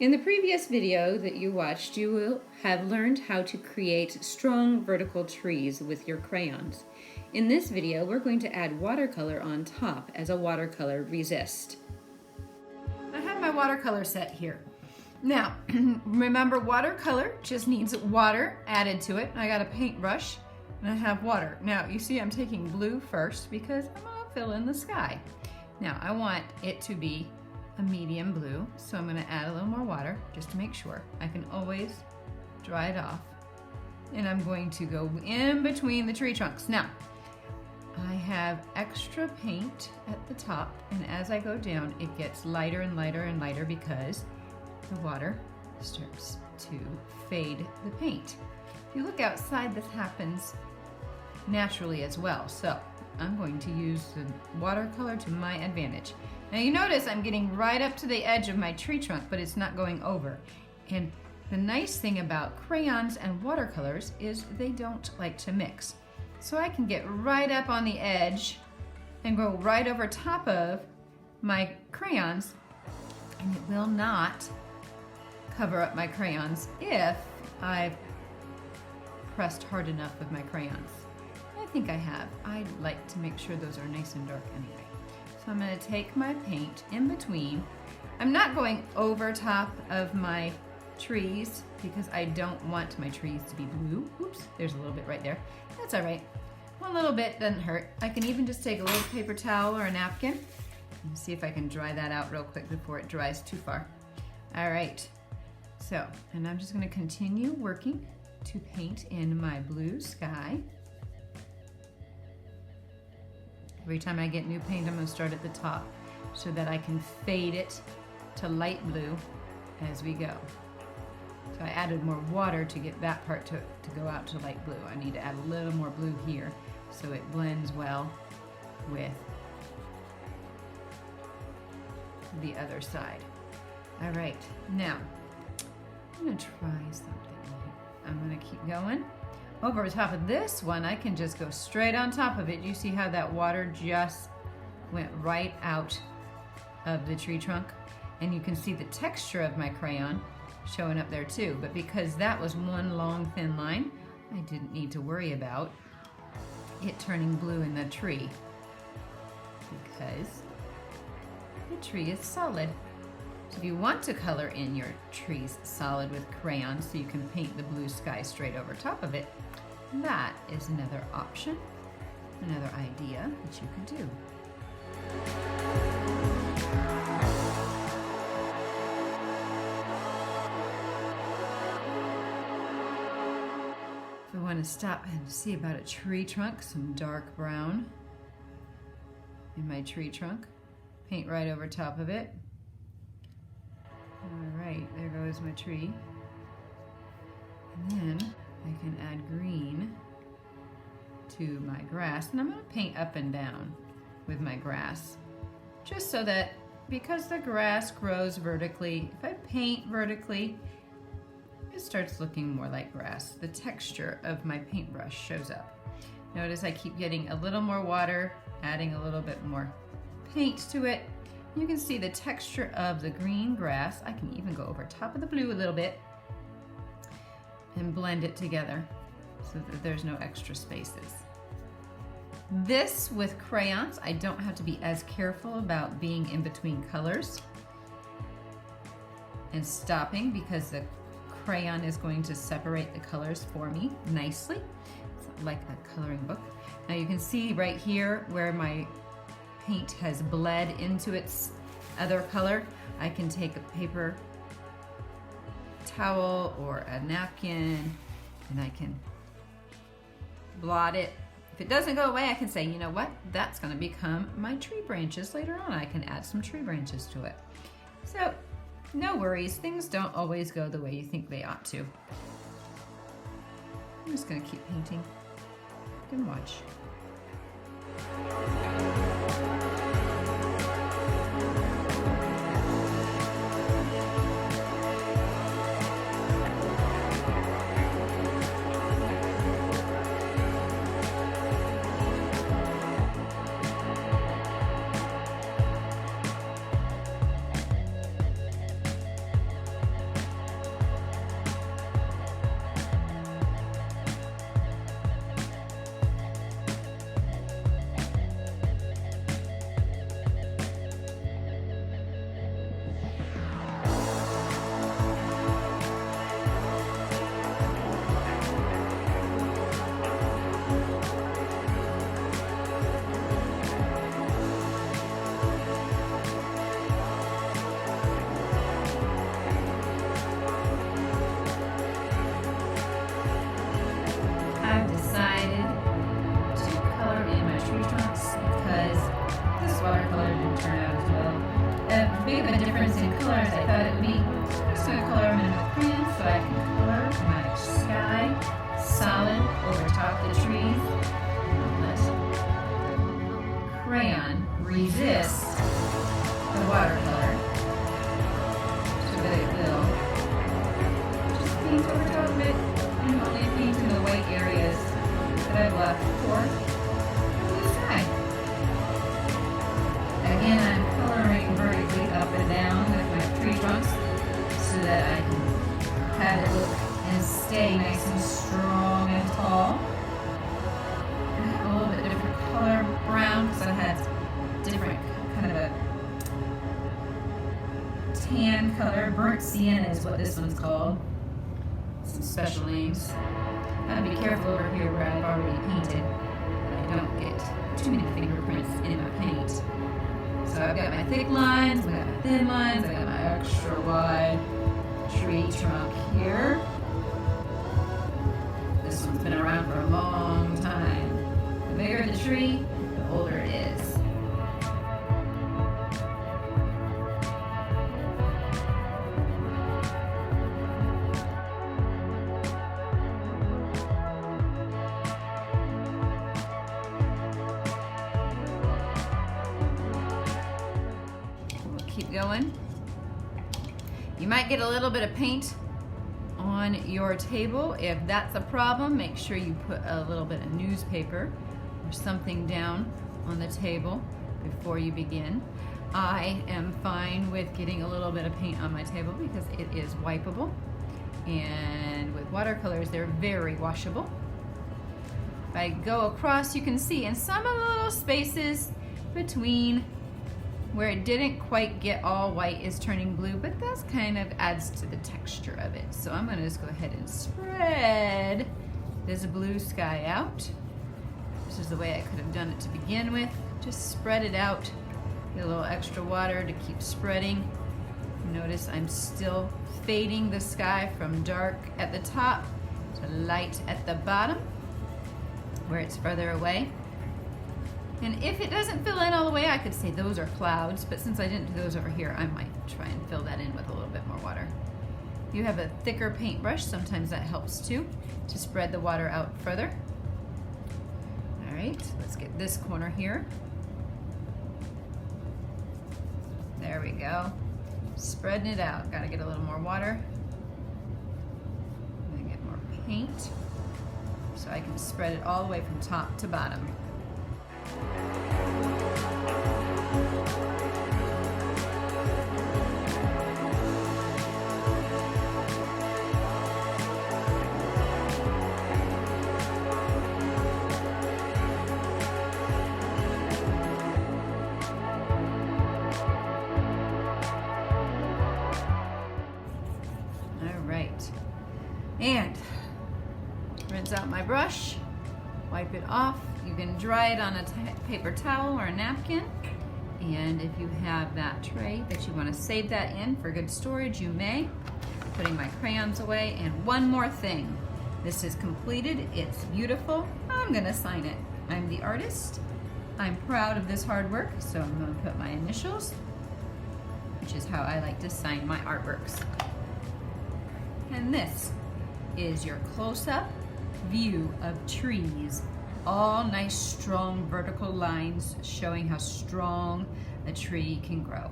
In the previous video that you watched, you will have learned how to create strong vertical trees with your crayons. In this video, we're going to add watercolor on top as a watercolor resist. I have my watercolor set here. Now, remember, watercolor just needs water added to it. I got a paintbrush and I have water. Now, you see I'm taking blue first because I'm gonna fill in the sky. Now, I want it to be a medium blue, so I'm gonna add a little more water just to make sure. I can always dry it off. And I'm going to go in between the tree trunks. Now, I have extra paint at the top, and as I go down, it gets lighter and lighter and lighter because the water starts to fade the paint. If you look outside, this happens naturally as well. So I'm going to use the watercolor to my advantage. Now you notice I'm getting right up to the edge of my tree trunk, but it's not going over. And the nice thing about crayons and watercolors is they don't like to mix. So I can get right up on the edge and go right over top of my crayons, and it will not cover up my crayons if I've pressed hard enough with my crayons. I think I have. I like to make sure those are nice and dark anyway. So I'm going to take my paint in between. I'm not going over top of my trees because I don't want my trees to be blue. Oops, there's a little bit right there. That's all right. One little bit doesn't hurt. I can even just take a little paper towel or a napkin and see if I can dry that out real quick before it dries too far. All right. So, and I'm just going to continue working to paint in my blue sky. Every time I get new paint, I'm going to start at the top so that I can fade it to light blue as we go. So I added more water to get that part to go out to light blue. I need to add a little more blue here so it blends well with the other side. All right, now I'm going to try something. I'm going to keep going. Over the top of this one, I can just go straight on top of it. You see how that water just went right out of the tree trunk? And you can see the texture of my crayon showing up there too. But because that was one long thin line, I didn't need to worry about it turning blue in the tree because the tree is solid. So if you want to color in your trees solid with crayon so you can paint the blue sky straight over top of it, that is another option, another idea that you could do. If I want to stop and see about a tree trunk, some dark brown in my tree trunk, paint right over top of it. All right, there goes my tree. And then I can add green to my grass. And I'm going to paint up and down with my grass. Just so that, because the grass grows vertically, if I paint vertically, it starts looking more like grass. The texture of my paintbrush shows up. Notice I keep getting a little more water, adding a little bit more paint to it. You can see the texture of the green grass. I can even go over top of the blue a little bit and blend it together so that there's no extra spaces. This with crayons, I don't have to be as careful about being in between colors and stopping because the crayon is going to separate the colors for me nicely. It's like a coloring book. Now you can see right here where my paint has bled into its other color. I can take a paper towel or a napkin and I can blot it. If it doesn't go away, I can say, you know what, that's going to become my tree branches later on. I can add some tree branches to it. So no worries, things don't always go the way you think they ought to. I'm just going to keep painting and watch. watercolor didn't turn out as well. As big of a difference in color as I thought it would be. I'm just going to color them in with crayons so I can color my sky solid over top the trees. Let crayon resist the watercolor so that it will just paint over top of it and only paint in the white areas that I've left for the sky. Again, I'm coloring vertically up and down with my tree trunks so that I can have it look and stay nice and strong and tall. I have a little bit different color brown because I had different kind of a tan color. Burnt sienna is what this one's called. Some special names. I have to be careful over here where I've already painted that I don't get too many fingerprints in my paint. So I've got my thick lines, I've got my thin lines, I've got my extra wide tree trunk here. This one's been around for a long time. The bigger the tree, the older it is. We'll keep going. You might get a little bit of paint on your table. If that's a problem, make sure you put a little bit of newspaper or something down on the table before you begin. I am fine with getting a little bit of paint on my table because it is wipeable, and with watercolors they're very washable. If I go across, you can see in some of the little spaces between where it didn't quite get all white is turning blue, but that kind of adds to the texture of it. So I'm gonna just go ahead and spread this blue sky out. This is the way I could have done it to begin with. Just spread it out, get a little extra water to keep spreading. Notice I'm still fading the sky from dark at the top to light at the bottom, where it's further away. And if it doesn't fill in all the way, I could say those are clouds, but since I didn't do those over here, I might try and fill that in with a little bit more water. If you have a thicker paintbrush, sometimes that helps too, to spread the water out further. All right, let's get this corner here. There we go. Spreading it out. Gotta get a little more water. I'm gonna get more paint so I can spread it all the way from top to bottom. All right, and rinse out my brush, wipe it off. You can dry it on a paper towel or a napkin. And if you have that tray that you want to save that in for good storage, you may. Putting my crayons away. And one more thing. This is completed. It's beautiful. I'm going to sign it. I'm the artist. I'm proud of this hard work, so I'm going to put my initials, which is how I like to sign my artworks. And this is your close-up view of trees. All nice, strong vertical lines showing how strong a tree can grow.